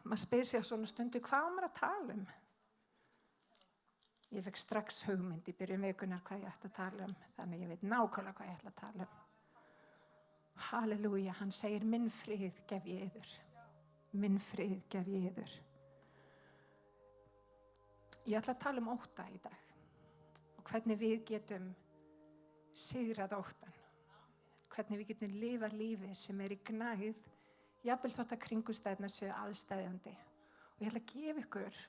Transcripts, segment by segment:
maður spyr sig á svona stundu, hvað á maður að tala um? Ég fekk strax hugmynd í byrjun vikunar hvað ég ætti að tala um, þannig ég veit nákvæmlega hvað ég ætla að tala um. Halleluja, hann segir, minn frið gef ég yður. Minn frið gef ég yður. Ég ætla að tala um ótta í dag og hvernig við getum sigrað óttan. Hvernig við getum lifað lífi sem í gnægð, jafnvel þótt að kringumstæðurnar séu aðsteðjandi. Og ég ætla að gefa ykkur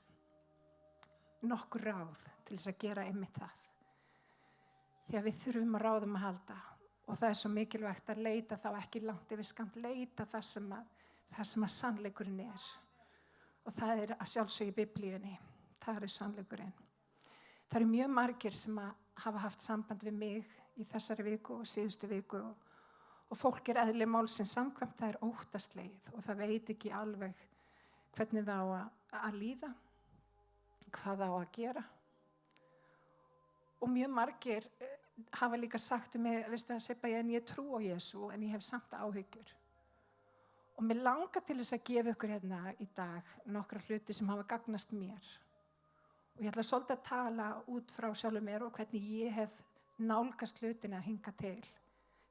nokkur ráð til þess að gera einmitt það. Því að við þurfum að ráðum að halda og það er svo mikilvægt að leita þá ekki langt yfir skammt, leita þar sem að sannleikurinn er. Og það er að sjálfsögðu í Biblíunni, það er sannleikurinn. Það eru mjög margir sem að hafa haft samband við mig í þessari viku og síðustu viku og fólk er eðli málsins samkvæmt, það er óttaslegið og það veit ekki alveg hvernig það á að líða, hvað það á að gera. Og mjög margir hafa líka sagt um mig, veistu það Sibba, en ég trú á Jesú en ég hef samt áhyggjur. Og mér langar til þess að gefa ykkur hérna í dag nokkra hluti sem hafa gagnast mér. Og ég ætla svolítið að tala út frá sjálfum mér og hvernig ég hef nálgast hlutina að hinga til.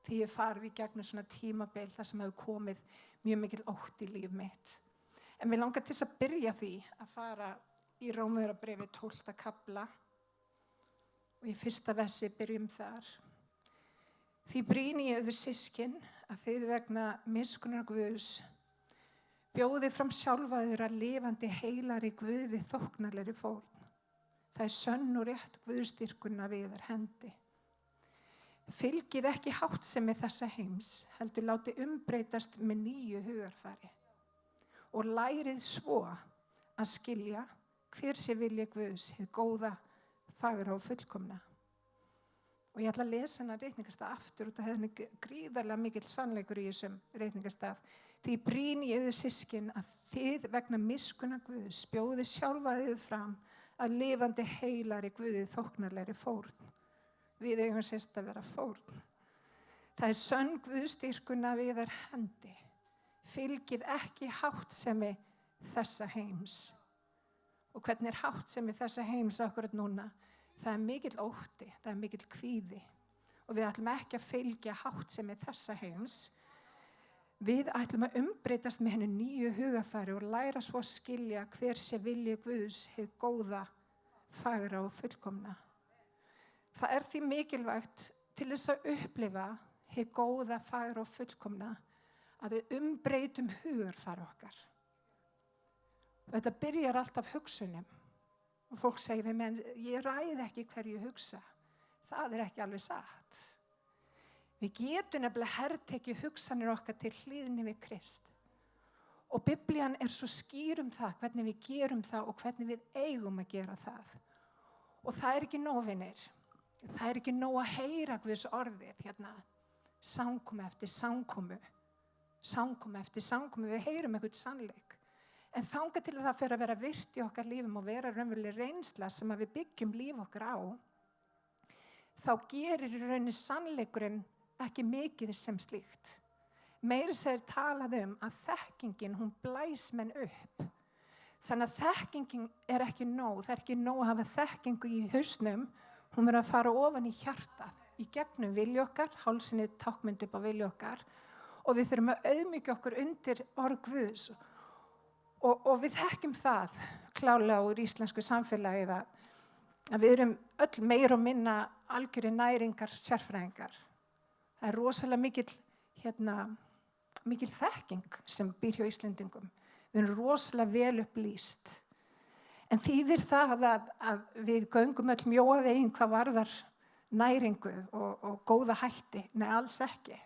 Því ég farið í gegnum svona tímabil þar sem hefur komið mjög mikil ótti í líf mitt. En mér langar til þess að byrja því að fara í Rómverjabréfið 12. kafla og í fyrsta versi byrjum þar. Því brýni ég yður systkin að þið vegna miskunnar Guðs bjóðið fram sjálfa yður að lifandi heilari Guði þóknarlegri fórn. Það er sönn og rétt Guðsdýrkunna við yðar hendi. Fylgið ekki háttsemi þessa heims, heldur láti umbreytast með nýju hugarfari og lærið svo að skilja hver sé vilji Guðs, hið góða, fagra og fullkomna. Og ég ætla að lesa hennar reikningastaf aftur út af henni gríðarlega mikill sannleikur í þessum reikningastaf. Því brýni ég yður systkin að þið vegna miskunnar Guðs bjóðið sjálfa yður fram að lifandi heilari Guði þóknarlegri fórn. Við eigum sérst að vera fórn. Það er sönn Guðsdýrkunna við yðar hendi. Fylgið ekki háttsemi þessa heims. Og hvernig er háttsemi þessa heims akkurat núna? Það er mikill ótti, það er mikill kvíði. Og við ætlum ekki að fylgja háttsemi þessa heims. Við ætlum að umbreytast með henni nýju hugafæri og læra svo að skilja hver sé vilji Guðs, hið góða, fagra og fullkomna. Það er því mikilvægt til þess að upplifa hið góða, fagra og fullkomna að við umbreytum hugarfar okkar. Og þetta byrjar alltaf hugsunum. Og fólk segir við mig, ég ræði ekki hverju hugsa. Það er ekki alveg satt. Við getum nefnilega hertekið hugsanir okkar til hlýðni við Krist. Og Biblían er svo skýr það, hvernig við gerum það og hvernig við eigum að gera það. Og það er ekki nóg, vinir. Það er ekki nóg að heyra Guðs orðið hérna. Samkomu eftir samkomu. Samkomu eftir samkomu. Við heyrum einhvern sannleik. En þangað til að það fer að vera virt í okkar lífum og vera raunveruleg reynsla sem að við byggjum líf okkar á, þá gerir í rauninni sannleikurinn ekki mikið sem slíkt. Meira segir talað að þekkingin, hún blæs menn upp. Þannig að þekkingin er ekki nóg. Það er ekki nóg að hafa þekkingu í hausnum. Hún verður að fara ofan í hjartað, í gegnum vilja okkar, hálsinni tákmynd upp á vilja okkar og við þurfum að auðmýkja okkur undir orð Guðs. Og við þekkjum það klálega úr íslensku samfélagi að við erum öll meir og minna algjörir næringar sérfræðingar. Það er rosalega mikil þekking sem býr hjá Íslendingum. Við erum rosalega vel upplýst. En þýðir það að við göngum öll mjóa veginn hvað varðar næringu og góða hætti? Nei, alls ekki.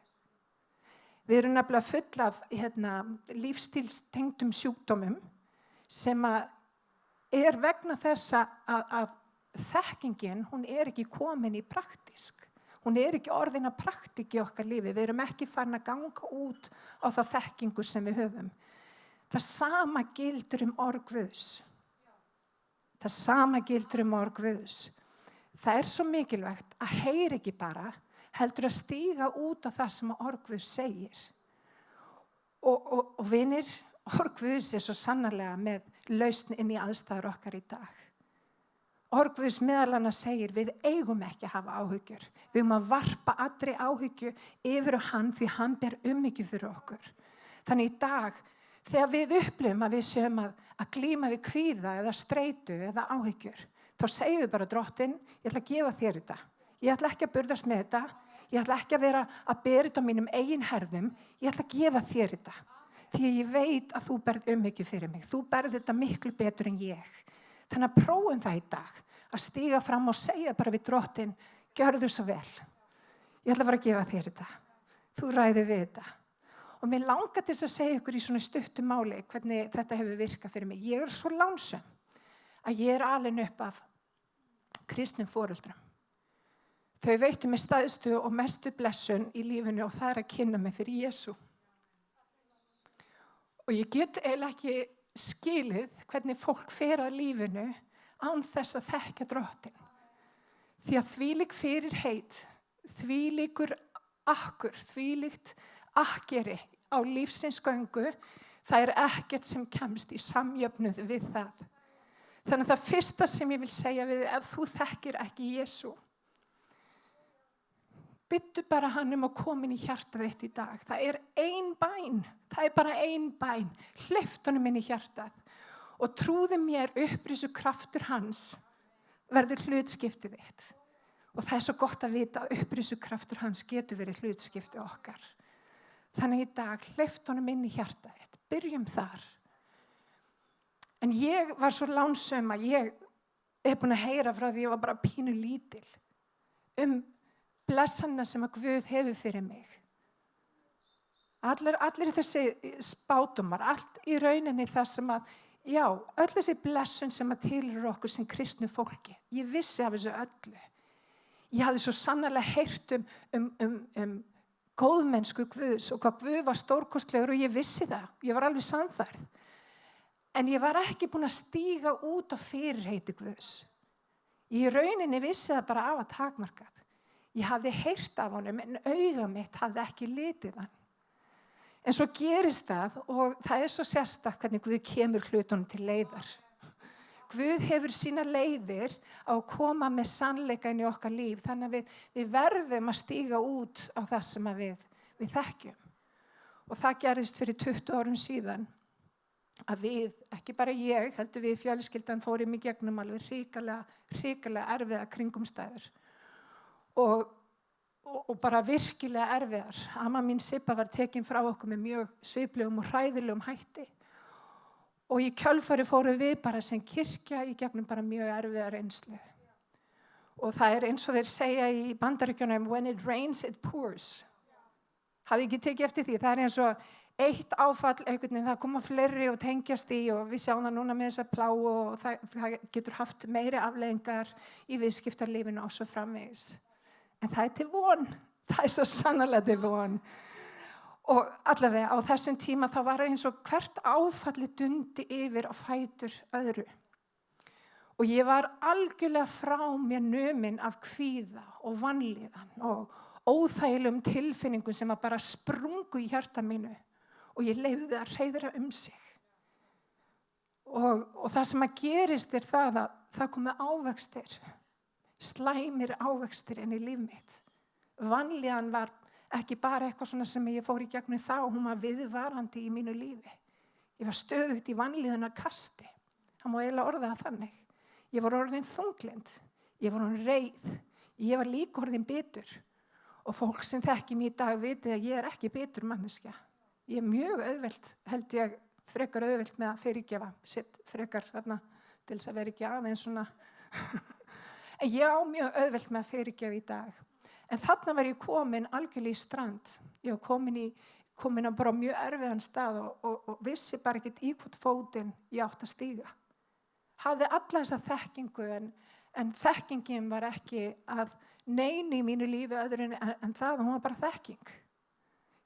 Við erum nefnilega full af lífstílstengdum sjúkdómum sem er vegna þess að þekkingin, hún er ekki komin í praktísk. Hún er ekki orðin að praktík í okkar lífi. Við erum ekki farin að ganga út á þá þekkingu sem við höfum. Það sama gildur orð Guðs. Það sama gildur orð Guðs. Það er svo mikilvægt að heyra ekki bara, heldur að stíga út á það sem orð Guðs segir. Og vinir, Orð Guðs svo sannarlega með lausn inn í aðstæður okkar í dag. Orð Guðs meðal annars segir við eigum ekki að hafa áhyggjur. Við eigum að varpa allri áhyggju yfir á hann því hann ber umhyggju fyrir okkur. Þannig í dag þegar við upplifum að við séum að glíma við kvíða eða streitu eða áhyggjur, þá segjum við bara Drottinn, ég ætla að gefa þér þetta. Ég ætla ekki að burðast með þetta. Ég ætla ekki að vera að bera þetta á mínum eigin herðum. Ég ætla að gefa þér þetta. Því ég veit að þú berð umhyggju fyrir mig. Þú berð þetta miklu betur en ég. Þannig að prófum það í dag. Að stíga fram og segja bara við Drottinn, gjörðu svo vel. Ég ætla bara að gefa þér þetta. Þú ræður við þetta. Og mér langar til þess að segja ykkur í svona stuttu máli hvernig þetta hefur virkað fyrir mig. Ég svo lánsöm að ég alin upp af kristnum foreldrum. Þau veittu mig stæðstu og mestu blessun í lífinu og það að kynna mig fyrir Jesú. Og ég get eiginlega ekki skilið hvernig fólk fer að lífinu án þess að þekkja Drottinn. Því að þvílík fyrirheit, þvílíkur akkur, þvílíkt akkeri á lífsins göngu, það ekkert sem kemst í samjöfnuð við það. Þannig að það fyrsta sem ég vil segja við ef þú þekkir ekki Jesú, byttu bara hann að koma inn í hjartað þitt í dag. Það ein bæn. Það bara ein bæn. Hleyptu honum inn í hjartað. Og trúðu mér upprisu kraftur hans verður hlutskiptið þitt. Og það svo gott að vita að upprisu kraftur hans getur verið hlutskiptið okkar. Þannig í dag, hleyptu honum inn í hjartað þitt. Byrjum þar. En ég var svo lánsöm að ég búin að heyra frá því ég var bara pínu lítil blessanna sem að Guð hefur fyrir mig. Allir þessi spátumar, allt í rauninni það sem að, já, öll þessi blessun sem að tilheyrir okkur sem kristnu fólki. Ég vissi af þessu öllu. Ég hafði svo sannarlega heyrt góðmennsku Guðs og hvað Guð var stórkostlegur og ég vissi það. Ég var alveg sannfærð. En ég var ekki búin að stíga út á fyrirheiti Guðs. Í rauninni vissi það bara af að takmarkað. Ég hafði heyrt af honum en auga mitt hafði ekki litið hann. En svo gerist það og það svo sérstakt hvernig Guð kemur hlutunum til leiðar. Guð hefur sína leiðir á að koma með sannleika inn í okkar líf þannig að við verðum að stíga út á það sem að við þekkjum. Og það gerist fyrir 20 árum síðan að við, ekki bara ég, heldur við fjölskyldan fórum í gegnum alveg hrikalega erfiða kringumstæður. Og bara virkilega erfiðar. Amma mín Sibba var tekin frá okkur með mjög sviplegum og hræðilegum hætti. Og í kjölfari fórum við bara sem kirkja í gegnum bara mjög erfiða reynslu. Og það eins og þeir segja í Bandaríkjunum, when it rains it pours. Hafið ekki tekið eftir því. Það eins og eitt áfall, einhvern veginn, það koma fleiri og tengjast í og við sjáum það núna með þessa plá og það getur haft meiri afleiðingar í viðskiptarlífinu og svo framvegis. En það til von, það svo sannarlega til von. Og allavega á þessum tíma þá var eins og hvert áfalli dundi yfir á fætur öðru. Og ég var algjörlega frá mér numin af kvíða og vanlíðan og óþægilegum tilfinningum sem bara sprungu í hjarta mínu. Og ég leyfði það að hreiðra sig. Og það sem að gerist það að það komi ávextir. Slæmir ávextir inn í líf mitt. Vanlíðan var ekki bara eitthvað svona sem ég fór í gegnum þá, hún var viðvarandi í mínu lífi. Ég var stöðugt í vanlíðunar kasti. Það má eiginlega orða það þannig. Ég var orðin þunglynd. Ég var orðin reið. Ég var líka orðin bitur. Og fólk sem þekki mig í dag vitið að ég ekki bitur manneskja. Ég mjög auðvelt, held ég frekar auðvelt með að fyrirgefa sitt frekar þarna til þess að vera ekki aðeins svona. En ég á mjög auðvelt með að fyrirgefa í dag. En þarna var ég komin algjörlega í strand. Ég var komin á bara mjög erfiðan stað og vissi bara ekkert í hvort fótinn ég átt að stíga. Hafði alla þessa þekkingu en þekkingin var ekki að neina í mínu lífi öðru en það og hún var bara þekking.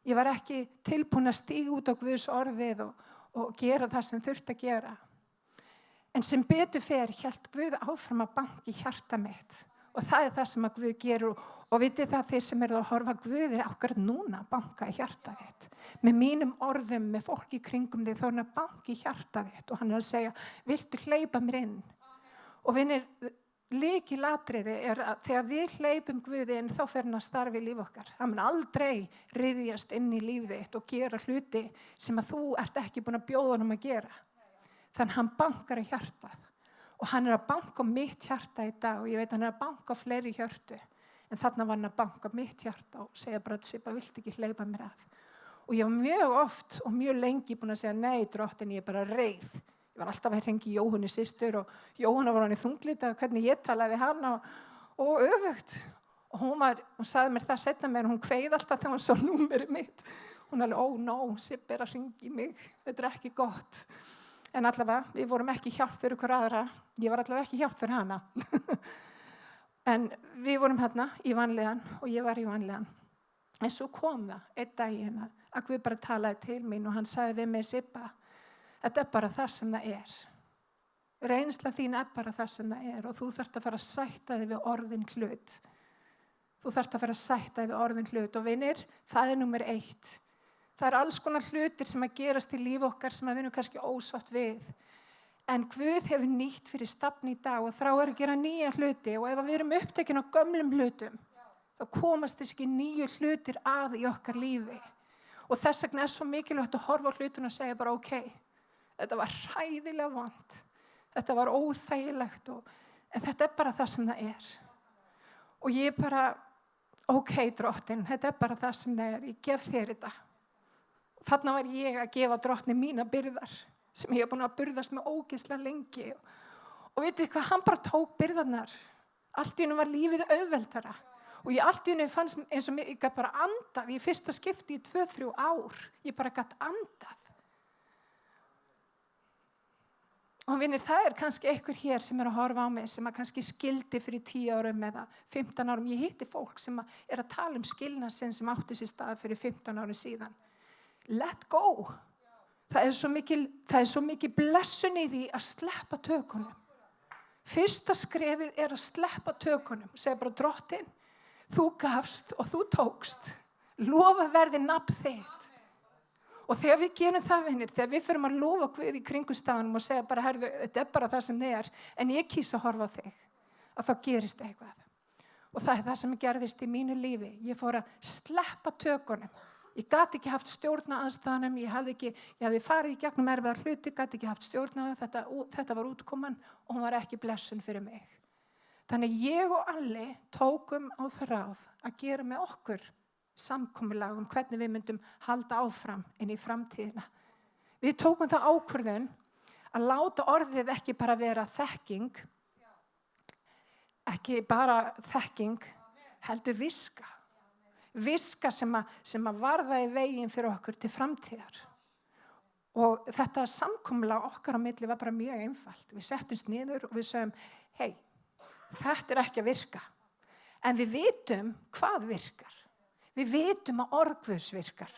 Ég var ekki tilbúin að stíga út á Guðs orðið og gera það sem þurfti að gera. En sem betur fer hélt Guð áfram að banka í hjarta mitt Og það það sem að Guð gerur og vitið það þeir sem eru að horfa Guð okkar núna banka í hjartað þitt. Með mínum orðum, með fólki í kringum þig, þá hann að banka í hjartað þitt og hann að segja, viltu hleypa mér inn? Og vinir, lykilatriði að þegar við hleypum Guð inn, þá fer hann að starfa í líf okkar. Hann mun aldrei ryðjast inn í lífið þitt og gera hluti sem að þú ert ekki búin að bjóða honum að gera. Þannig hann bankar í hjartað. Og hann að banka mitt hjarta í dag og ég veit hann að banka fleiri hjörtu. En þarna var hann að banka mitt hjarta og segja bara, Sibba, viltu ekki hleypa mér að? Og ég var mjög oft og mjög lengi búin að segja, nei, drottin, ég bara reið. Ég var alltaf að hringi Jóhannu systur og Jóhanna var hann í þunglita hvernig ég talaði við hana og öfugt. Og hún sagði mér það seinna meir, hún kveið alltaf þegar hún sá númerið mitt. Hún alveg, oh no, Sibba að hringi mig, þetta ekki gott. En allavega, við vorum ekki hjálp fyrir hver aðra. Ég var allavega ekki hjálp fyrir hana. En við vorum hérna í vanlíðan og ég var í vanlíðan. En svo kom það einn daginn að Guð bara talaði til mín og hann sagði við mig, Sibba, þetta bara það sem það er. Reynsla þín bara það sem það er og þú þarft að fara að sætta þig við orðin hlut. Þú þarft að fara að sætta þig við orðin hlut og vinir, það númer 1. Það alls konar hlutir sem að gerast í lífi okkar sem að við erum kannski ósátt við. En Guð hefur nýtt fyrir stafni í dag og þráir að gera nýja hluti og ef við erum upptekin á gömlum hlutum, þá komast þess ekki nýju hlutir að í okkar lífi. Og þess vegna svo mikilvægt að horfa á hlutuna og segja bara, ok, þetta var hræðilega vont, þetta var óþægilegt, en þetta bara það sem það er. Og ég bara, ok, drottin, þetta bara það sem það er, ég gef þér þetta. Þarna var ég að gefa drottni mína byrðar sem ég hef búin að burðast með ógeðslega lengi. Og vitið hvað, hann bara tók byrðarnar. Allt í einu var lífið auðveldara. Og ég allt í einu fannst eins og ég gat bara andað. Í fyrsta skipti í 2-3 ár. Ég bara gat andað. Og vinir, það kannski einhver hér sem að horfa á mig sem að kannski skildi fyrir 10 árum eða 15 árum. Ég hitti fólk sem að tala skilnað sinn sem átti sér stað fyrir 15 árum síðan. Let go. Það er svo mikil blessun í því að sleppa tökunum. Fyrsta skrefið að sleppa tökunum. Segja bara, drottin, þú gafst og þú tókst. Lofa verði nafn þitt. Og þegar við gerum það, vinir, þegar við förum að lofa Guð í kringumstafanum og segja bara, herðu, þetta bara það sem þið er, en ég kýs að horfa á þig, að þá gerist eitthvað. Og það það sem gerðist í mínu lífi. Ég fór að sleppa tökunum. Ég gat ekki haft stjórn á aðstæðunum, ég hafði farið í gegnum erfiðar hluti, gat ekki haft stjórn á þetta var útkoman og hún var ekki blessun fyrir mig. Þannig ég og Alli tókum á það ráð að gera með okkur samkomulag hvernig við myndum halda áfram inn í framtíðina. Við tókum það ákvörðun að láta orðið ekki bara vera þekking, heldur viska. Viska sem að varða í veginn fyrir okkur til framtíðar. Og þetta samkomulag okkar á milli var bara mjög einfalt. Við settumst niður og við sögum, hei, þetta ekki að virka. En við vitum hvað virkar. Við vitum að orð Guðs virkar.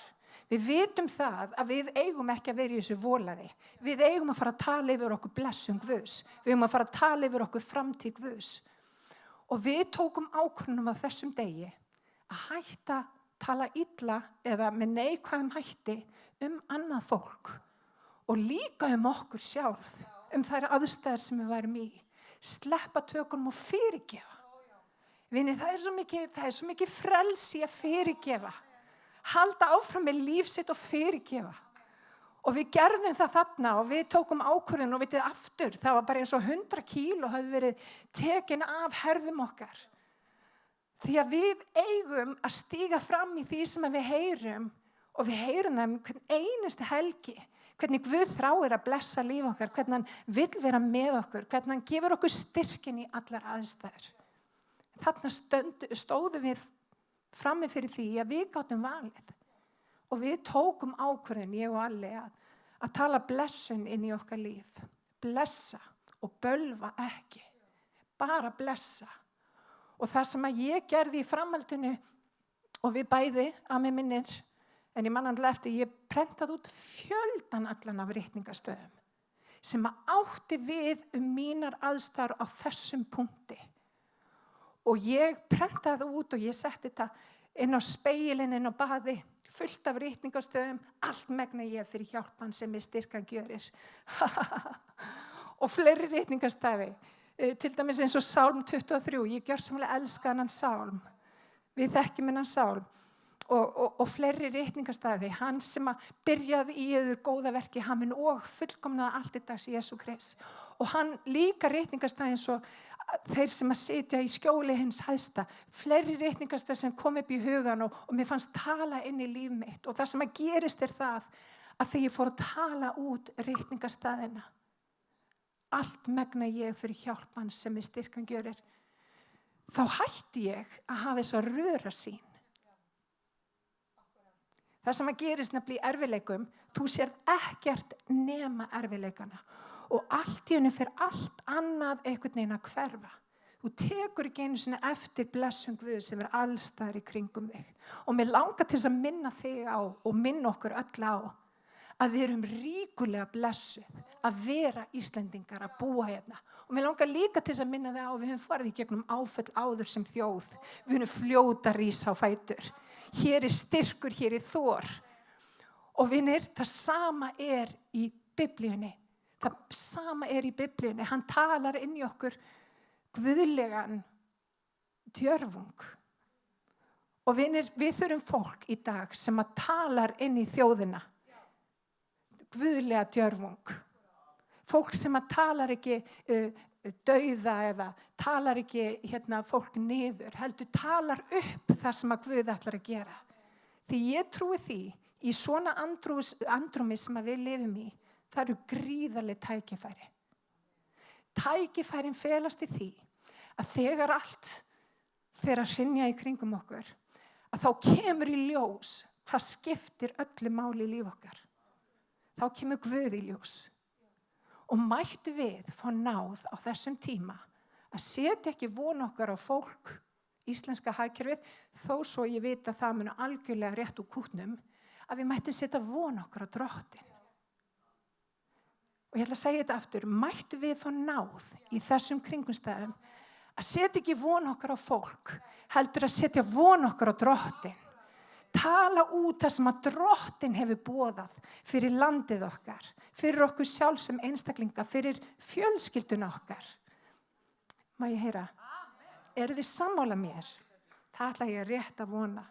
Við vitum það að við eigum ekki að vera í þessu volaði. Við eigum að fara að tala yfir okkur blessun Guðs. Við eigum að fara að tala yfir okkur framtíð Guðs. Og við tókum ákvörðun á þessum degi að hætta tala illa eða með neikvæðum hætti annað fólk og líka okkur sjálf, þær aðstæður sem við værum í. Sleppa tökunum og fyrirgefa. Vinni, það er svo mikið frelsi að fyrirgefa. Halda áfram með líf sitt og fyrirgefa. Og við gerðum það þarna og við tókum ákvörðun og vitið aftur. Það var bara eins og 100 kíló hafði verið tekin af herðum okkar. Því að við eigum að stíga fram í því sem við heyrum og við heyrum það hvern einustu helgi, hvernig Guð þráir að blessa líf okkar, hvernig hann vill vera með okkur, hvernig hann gefur okkur styrkin í allar aðstæður. Þarna stóðum við frammi fyrir því að við gátum valið og við tókum ákvörðun, ég og Alli, að tala blessun inn í okkar líf. Blessa og bölva ekki, bara blessa. Og það sem að ég gerði í framhaldinu og við bæði að mig minnir, en ég mannanlega eftir, ég prentaði út fjöldan allan af ritningastöðum sem að átti við mínar aðstæður á þessum punkti. Og ég prentaði það út og ég setti þetta inn á spegilinn, inn á baði, fullt af ritningastöðum, allt megna ég fyrir hjálpan sem styrkan gjörir. Og fleiri ritningastafi, til dæmis eins og Sálm 23, ég gjörsamlega elska hennan Sálm, við þekkjum hennan Sálm. Og fleiri ritningastafi, hann sem að byrjaði í yður góða verki, hann mun og fullkomnaði allt í dags Jesú Krist. Og hann líka ritningastafi eins og þeir sem að sitja í skjóli hins hæsta, fleiri ritningastafi sem kom upp í hugan og mér fannst tala inn í líf mitt. Og það sem að gerist það að þegar ég fór að tala út ritningastafina, allt megna ég fyrir hjálpan sem styrkan gjörir, þá hætti ég að hafa þess að röra sín. Það sem að gerist nefnilega í erfiðleikum, þú sér ekkert nema erfiðleikana og allt í henni fyrir allt annað einhvern veginn að hverfa. Þú tekur ekki einu sinni eftir blessun Guð sem allstaðar í kringum þig. Og mér langar til þess að minna þig á og minna okkur öll á að við erum ríkulega blessuð að vera Íslendingar, að búa hérna. Og mér langar líka til þess að minna þig á að við höfum farið í gegnum áföll áður sem þjóð. Við höfum fljóta rísa á fætur. Hér styrkur, hér þor. Og vinir, það sama í Biblíunni. Það sama í Biblíunni. Hann talar inn í okkur guðlegan djörfung. Og vinir, við þurfum fólk í dag sem að talar inn í þjóðina. Guðlega djörfung. Fólk sem að talar ekki dauða eða talar ekki fólk niður, heldur talar upp það sem að Guð ætlar að gera. Því ég trúi því í svona andrúmi sem að við lifum í, það eru gríðarleg tækifæri. Tækifærin felast í því að þegar allt fer að hrynja í kringum okkur, að þá kemur í ljós hvað skiptir öllu máli í líf okkar. Þá kemur Guð í ljós. Og mættu við fá náð á þessum tíma að setja ekki von okkar á fólk, íslenska hagkerfið, þó svo ég veit að það muni algjörlega rétt úr kútnum, að við mættum setja von okkar á Drottinn. Og ég ætla að segja þetta aftur, mættu við fá náð í þessum kringumstæðum að setja ekki von okkar á fólk, heldur að setja von okkar á Drottinn. Tala út það sem að Drottinn hefur boðað fyrir landið okkar, fyrir okkur sjálf sem einstaklinga, fyrir fjölskylduna okkar. Má ég heyra? Eru þið sammála mér? Það ætla ég rétt að vona.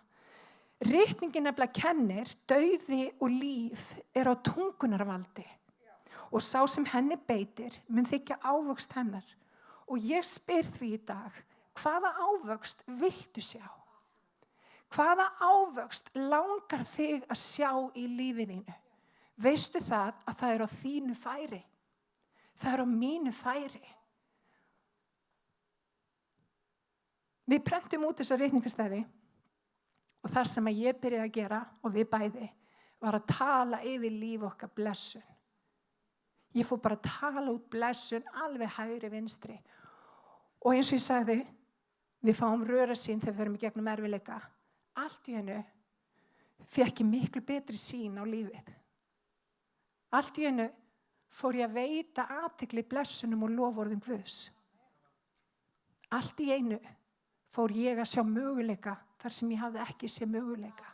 Ritningin nefnilega kennir, dauði og líf á tungunarvaldi. Og sá sem henni beitir mun þykja ávöxt hennar. Og ég spyr því í dag, hvaða ávöxt viltu sjá? Hvaða ávöxt langar þig að sjá í lífið þínu? Veistu það að það á þínu færi? Það á mínu færi. Við prentum út þessa ritningastæði og það sem að ég byrjaði að gera og við bæði var að tala yfir líf okkar blessun. Ég fór bara að tala út blessun alveg hægri vinstri. Og eins og ég sagði, við fáum röra sín þegar við förum í gegnum erfiðleika. Allt í hennu fékk ég miklu betri sýn á lífið. Allt í hennu fór ég að veita athygli blessunum og loforðum Guðs. Allt í einu fór ég að sjá möguleika þar sem ég hafði ekki séð möguleika.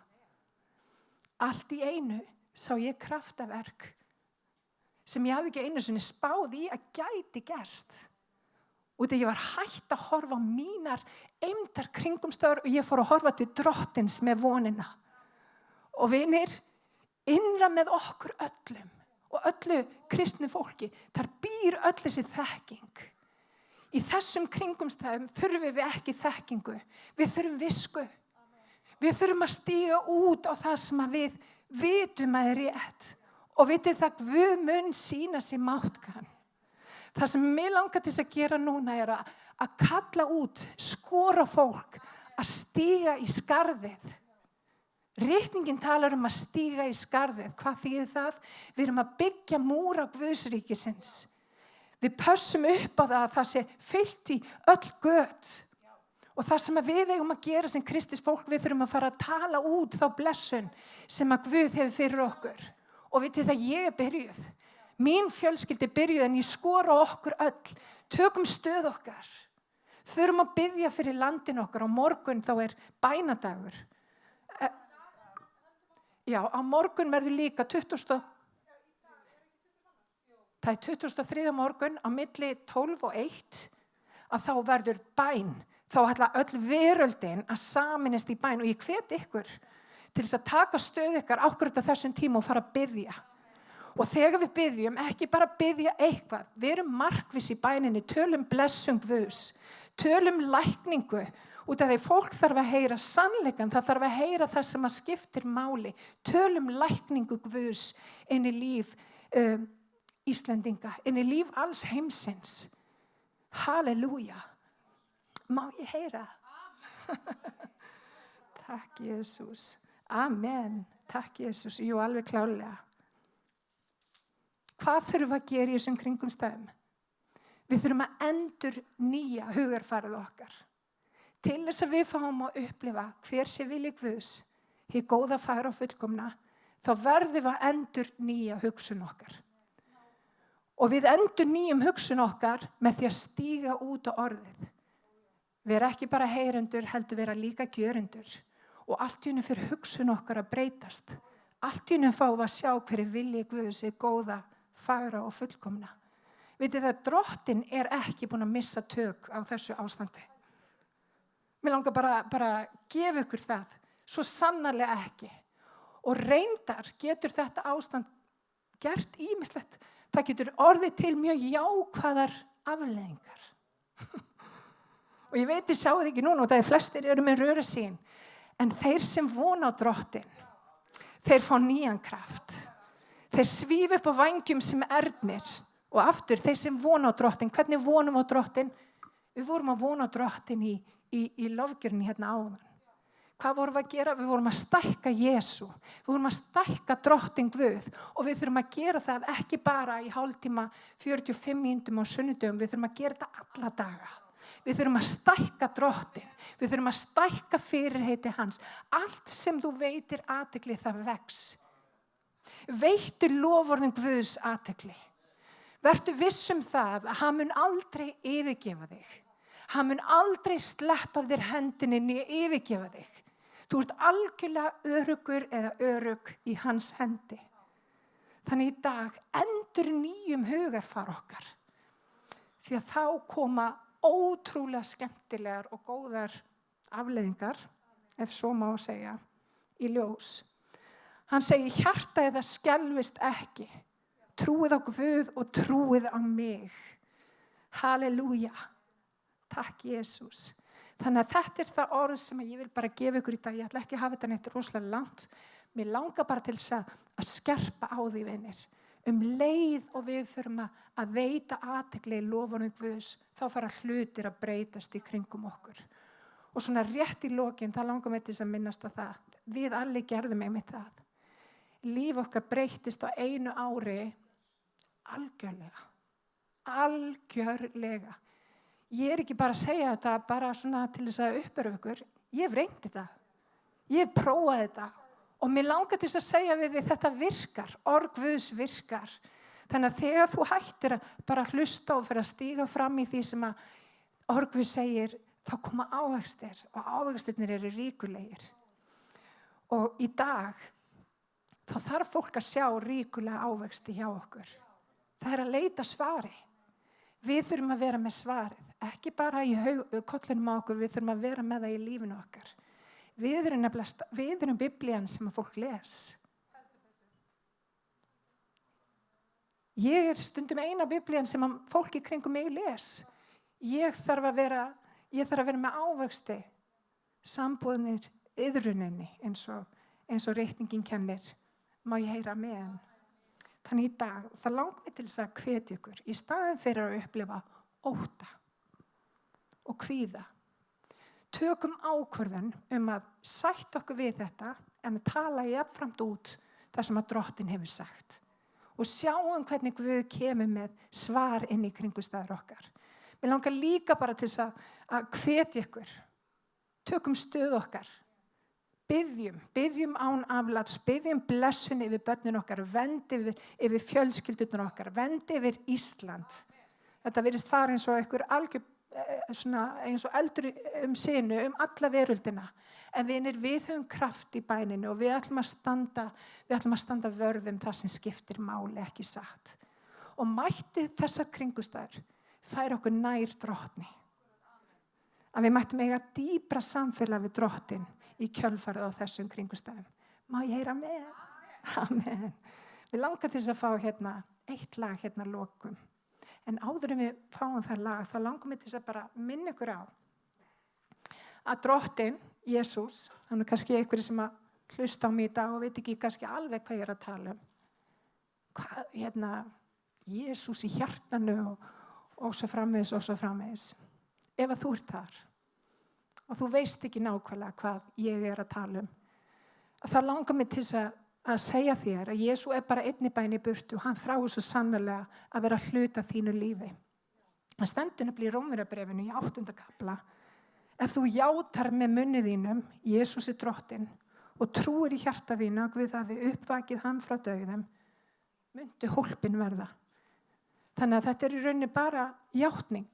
Allt í einu sá ég kraftaverk sem ég hafði ekki einu sinni spáð í að gæti gerst. Og þegar ég var hætt að horfa á mínar eymdar kringumstæður og ég fór að horfa til Drottins með vonina. Og vinir, innra með okkur öllum og öllu kristnu fólki, þar býr öll þessi þekking. Í þessum kringumstæðum þurfum við ekki þekkingu, við þurfum visku. Við þurfum að stíga út á það sem að við vitum að rétt. Og vitið það, Guð mun sýna sér máttkan. Það sem mig langar til að gera núna að kalla út, skora fólk, að stíga í skarðið. Ritningin talar að stíga í skarðið. Hvað þýðir það? Við erum að byggja múra Guðsríkisins. Við pössum upp á það að það sé fyllt í öll göt. Og það sem við eigum að gera sem kristis fólk, við þurfum að fara að tala út þá blessun sem að Guð hefur fyrir okkur. Og vitið það, ég byrjuð. Mín fjölskyldi byrjuð en ég skora okkur öll. Tökum stöð okkar. Förum að biðja fyrir landin okkar. Á morgun þá bænadagur. Já, á morgun verður líka 20. Það 23. morgun á milli 12 og 1 að þá verður bæn. Þá ætla öll veröldin að saminast í bæn og ég hvet ykkur til þess að taka stöð ykkar ákvörð á þessum tíma og fara að biðja. Og þegar við biðjum, ekki bara biðja eitthvað, við erum markviss í bæninni, tölum blessung Guðs, tölum lækningu, út af því fólk þarf að heyra sannleikann, það þarf að heyra það sem að skiptir máli, tölum lækningu Guðs inn í líf Íslendinga, inn í líf alls heimsins. Halleluja. Má ég heyra? Takk Jesús. Amen. Takk Jesús. Jú, alveg klárlega. Hvað þurfum við að gera í þessum kringumstæðum? Við þurfum að endurnýja hugarfarið okkar. Til þess að við fáum að upplifa hver sé vilji Guðs, hið góða, fagra og fullkomna, þá verðum við að endurnýja hugsun okkar. Og við endurnýjum hugsun okkar með því að stíga út á orðið. Vera ekki bara heyrendur, heldur vera líka gjörendur. Og allt í einu fyrir hugsun okkar að breytast. Allt í einu fáum við að sjá hverju vilji Guðs hið góða, fagra og fullkomna. Vitið það, Drottinn ekki búin að missa tök á þessu ástandi. Mér langar bara að gefa ykkur það. Svo sannarlega ekki. Og reyndar getur þetta ástand gert ýmislegt. Það getur orðið til mjög jákvæðar afleiðingar. Og ég veit, ég sá það ekki núna og það flestir eru með rörasýn. En þeir sem vona á Drottinn, þeir fá nýjan kraft. Þeir svífa upp á vængjum sem ernir. Og aftur, þeir sem vona á Drottinn, hvernig vonum á Drottinn? Við vorum að vona á Drottinn í lofgjörninni hérna áðan. Hvað vorum við að gera? Við vorum að stækka Jesú. Við vorum að stækka Drottinn Guð. Og við þurfum að gera það ekki bara í hálftíma, 45 mínútum á sunnudögum. Við þurfum að gera þetta alla daga. Við þurfum að stækka Drottinn. Við þurfum að stækka fyrirheiti hans. Allt sem þú veitir athygli, það vex. Veittu loforðin Guðs athygli. Vertu viss það að hann mun aldrei yfirgefa þig. Hann mun aldrei sleppa þér hendinni né yfirgefa þig. Þú ert algjörlega öruggur eða örugg í hans hendi. Þannig í dag endurnýjum hugarfar okkar. Því að þá koma ótrúlega skemmtilegar og góðar afleiðingar, ef svo má segja, í ljós. Hann segir, hjarta eða skelfist ekki. Trúið á Guð og trúið á mig. Halleluja. Takk Jesús. Þannig að þetta það orð sem ég vil bara gefa ykkur í dag. Ég ætla ekki að hafa þetta neitt rosalega langt. Mér langar bara til þess að skerpa á því, vinir. Leið og við þurfum að veita athygli í loforðum Guðs, þá fara hlutir að breytast í kringum okkur. Og svona rétt í lokin, það langar mig til þess að minnast á það. Við allir gerðum einmitt það. Líf okkar breytist á einu ári algjörlega. Algjörlega. Ég ekki bara að segja þetta bara svona til þess að uppörfa ykkur. Ég hef reynt þetta. Ég hef prófað þetta. Og mér langar til þess að segja við því þetta virkar. Orð Guðs virkar. Þannig að þegar þú hættir að bara hlusta og fyrir að stíga fram í því sem að orð Guð segir, þá koma ávextir og ávextirnir eru ríkulegir. Og í dag, þá þarf fólk að sjá ríkulega ávexti hjá okkur. Það að leita svari. Við þurfum að vera með svarið. Ekki bara í kollinum á okkur, við þurfum að vera með það í lífinu okkar. Við erum biblían sem að fólk les. Ég stundum eina biblían sem að fólk í kringum mig les. Ég þarf að vera með ávexti, sambúðnir, iðruninni, eins og reikningin kennir. Má ég heyra með hann? Þannig í dag, það langar mig til þess að hvetja ykkur, í staðinn fyrir að upplifa ótta og kvíða. Tökum ákvörðun að sætta okkur við þetta en að tala jafnframt út það sem að Drottinn hefur sagt. Og sjáum hvernig Guð kemur með svar inn í kringumstæður okkar. Mér langar líka bara til þess að hvetja ykkur. Tökum stöð okkar. Biðjum án afláts, biðjum blessun yfir börnin okkar, vendi yfir fjölskyldunar okkar, vendi yfir Ísland. Þetta virðist fara eins og einhver svona eins og eldur sinu alla veröldina. En vinir, við höfum kraft í bæninu og við ætlum að standa vörð það sem skiptir máli, ekki satt. Og mætti þessar kringustæður færa okkur nær drottni. Að við mættum eiga dýpra samfélag við drottin í kjölfarið á þessum kringustæðum. Má ég heyra með? Amen. Við langar til þess að fá hérna eitt lag hérna lokum. En áður en við fáum það lag, þá langar við til þess að bara minna ykkur á að drottin, Jesús, þannig kannski einhverjir sem að hlusta á mig í dag og veit ekki kannski alveg hvað ég að tala Hvað, hérna, Jesús í hjartanu og svo framvegis. Ef að þú ert þar og þú veist ekki nákvæmlega hvað ég að tala þá langar mig til þess að segja þér að Jesú bara einni bæn í burtu og hann þráir svo sannarlega að vera hluta þínu lífi. Það stendur nefnilega í Rómverjabréfinu í 8. kafla. Ef þú játar með munni þínum, Jesús er drottinn, og trúir í hjarta þínu að Guð hafi uppvakið hann frá dauðum, myndi hólpin verða. Þannig að þetta í rauninni bara játning.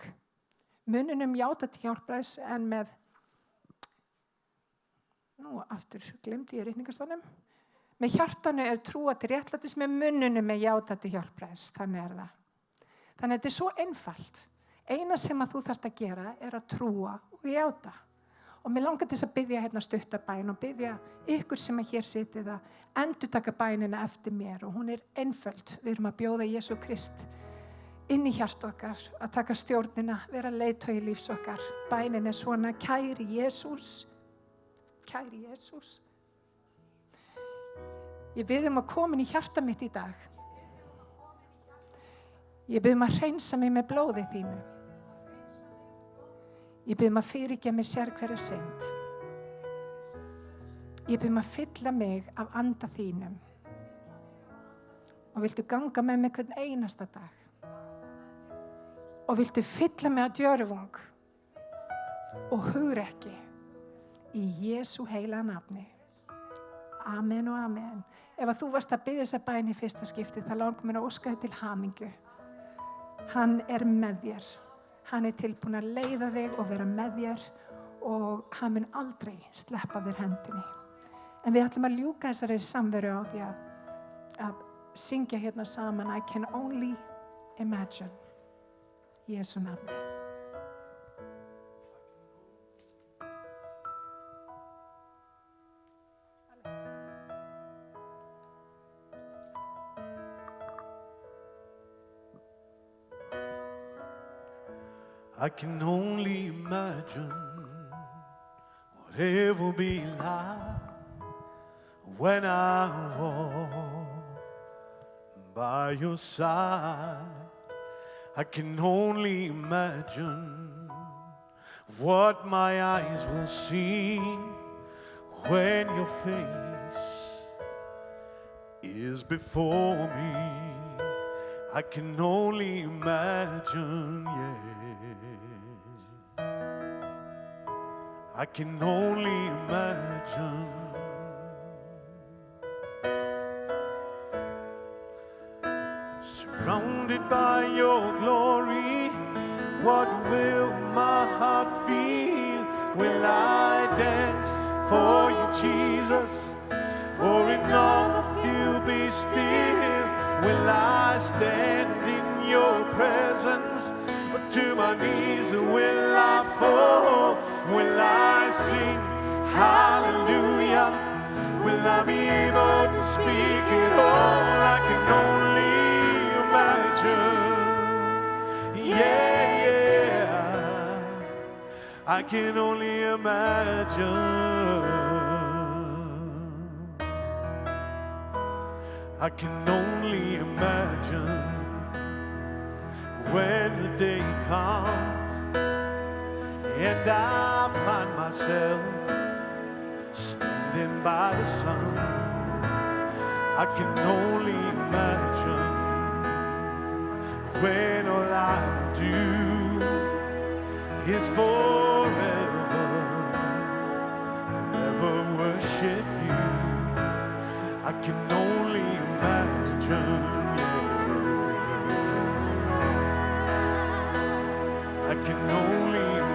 Munninum játa til hjálpræðis en með, aftur glemdi ég ritningastónum, með hjartanu trúa til réttlætis, með munninum játa til hjálpræðis. Þannig það. Þannig að þetta svo einfalt. Eina sem að þú þarft að gera að trúa og játa. Og mér langar til þess að biðja hérna stuttabæn og biðja ykkur sem hér sitið að endurtaka bænina eftir mér og hún einföld. Við erum að bjóða Jesú Krist inn í hjart okkar, að taka stjórnina, vera leiðtogi lífs okkar. Bænin svona, kæri Jesús. Kæri Jesús. Ég bið að koma inn í hjarta mitt í dag. Ég bið að hreinsa mig með blóði þínu. Ég bið að fyrirgefa mig sérhverja synd. Ég bið að fylla mig af anda þínum. Og viltu ganga með mig hvern einasta dag. Og viltu fylla mig af djörfung og hugrekki í Jesú heila nafni. Amen og amen. Ef að þú varst að biðja þessa bæn í fyrsta skipti, þá langar mér að óska þig til hamingju. Hann með þér. Hann tilbúinn að leiða þig og vera með þér og hann mun aldrei sleppa þér hendinni. En við ætlum að ljúka þessari samveru á því að syngja hérna saman I can only imagine. Í Jesú nafni. I can only imagine what it will be like when I walk by your side. I can only imagine what my eyes will see when your face is before me. I can only imagine, yeah. I can only imagine. Surrounded by your glory, what will my heart feel? Will I dance for you, Jesus? Or in all of you be still? Will I stand in your presence? Or to my knees will I fall? Will I sing hallelujah? Will I be able to speak it all? I can only imagine. Yeah, yeah. I can only imagine. I can only imagine when the day comes and I find myself standing by the sun. I can only imagine when all I do is forever worship you. I can only imagine, yeah. I can only imagine.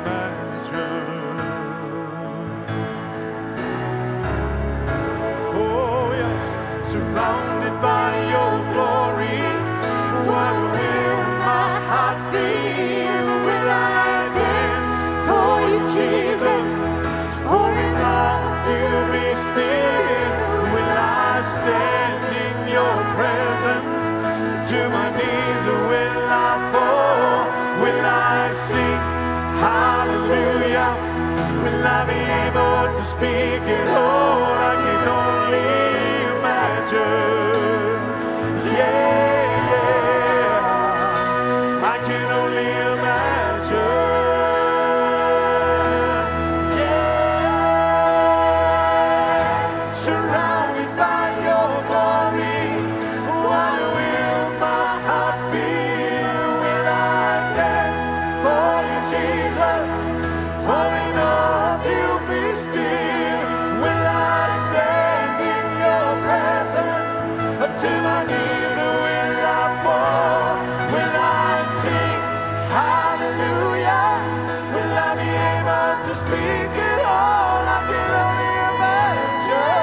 surrounded by your glory. What will my heart feel? Will I dance for you, Jesus? Or in all of you be still? Will I stand in your presence? To my knees will I fall? Will I sing hallelujah? Will I be able to speak it all? I can only imagine. Yeah, yeah. I can only imagine. Yeah. Surrounded by your glory, what will my heart feel? Will I dance for you, Jesus? Or in all of you be still? Will I stand in your presence? Up to my knees will I fall? Will I sing hallelujah? Will I be able to speak it all? I can only imagine.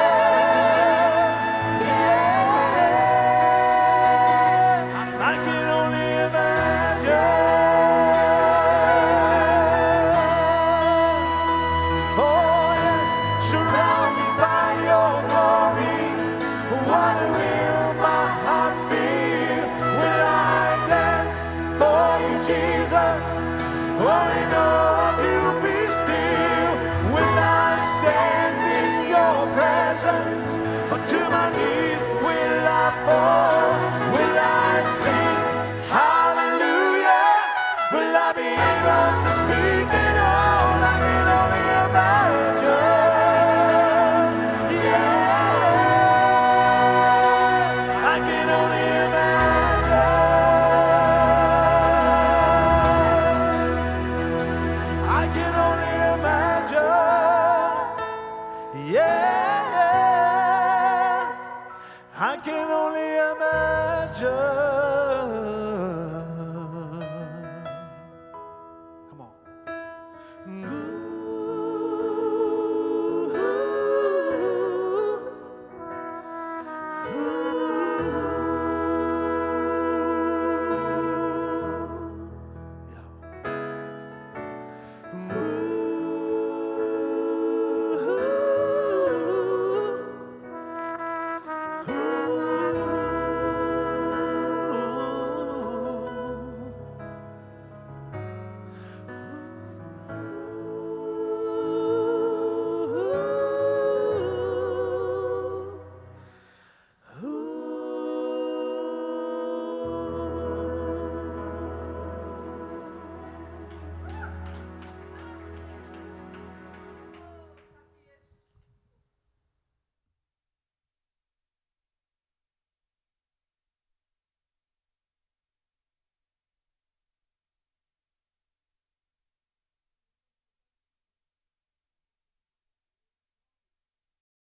Yeah, I can only imagine. Oh yes, surrounded by your glory, what will my heart feel? Will I dance for you, Jesus? Or in all of you be still? Will I stand in your presence? Or to my knees will I fall? Will I sing hallelujah? Will I be able to speak